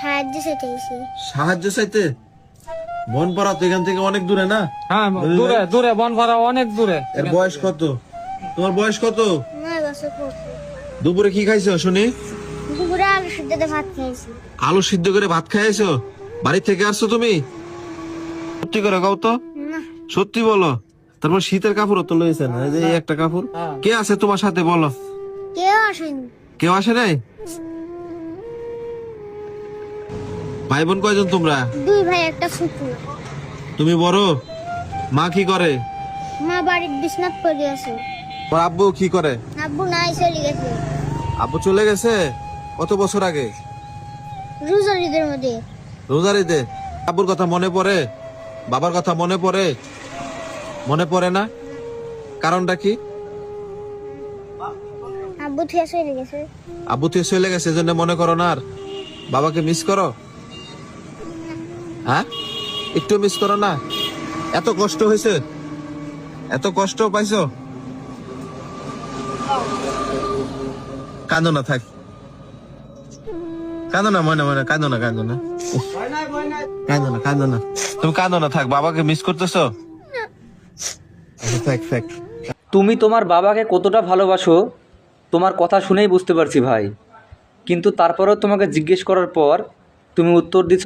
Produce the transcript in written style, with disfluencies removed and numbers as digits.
সাহায্য চাইতেছি। সাহায্য চাইতে? বনপাড়া তো এখান থেকে অনেক দূরে না? হ্যাঁ দূরে দূরে বনপাড়া অনেক দূরে। এর বয়স কত? তোমার বয়স কত? 9 বছর পড়ছে। দুপুরে কি খাইছো শুনি? দুপুরে আলু সিদ্ধতে ভাত খেয়েছি। আলু সিদ্ধ করে ভাত খাইছো? বাড়ি থেকে আসছো তুমি? সত্যি করে কও তো, না, সত্যি বলো। তারপর শীতের কাপড়ও তো লইছেন, এই যে এই একটা কাপড়। কে আছে তোমার সাথে বলো? কেউ আসেনি। কেউ আসে নাই? ভাই বোন কয়জন তোমরা? 2 ভাই একটা ফুফু। তুমি বড়? মা কি করে? মা বাড়ির বিছনাত পড়ে আছে। তোমার আব্বু কি করে? আব্বু নাই, চলে গেছে আব্বু চলে গেছে কত বছর আগে? রোজার ঈদের মধ্যে। রোজার ঈদে? আব্বুর কথা মনে পড়ে? বাবার কথা মনে পড়ে? মনে পড়ে না? কারণটা কি? আব্বু থুয়া চলে গেছে। আব্বু তুই চলে গেছে এজন্য মনে করো না? আর বাবাকে মিস করো? হ্যাঁ, একটু মিস করো না? এত কষ্ট হয়েছে, এত কষ্ট পাইছো? কাঁদো না, থাক, কাঁদো না, মনে মনে কাঁদো না, কাঁদো না, কাঁদো না, কাঁদো না, তুমি কাঁদো না, থাক। বাবাকে মিস করতেছো? আচ্ছা, থাক থাক। তুমি তোমার বাবাকে কতটা ভালোবাসো তোমার কথা শুনেই বুঝতে পারছি ভাই, কিন্তু তারপরেও তোমাকে জিজ্ঞেস করার পর তুমি উত্তর দিচ্ছ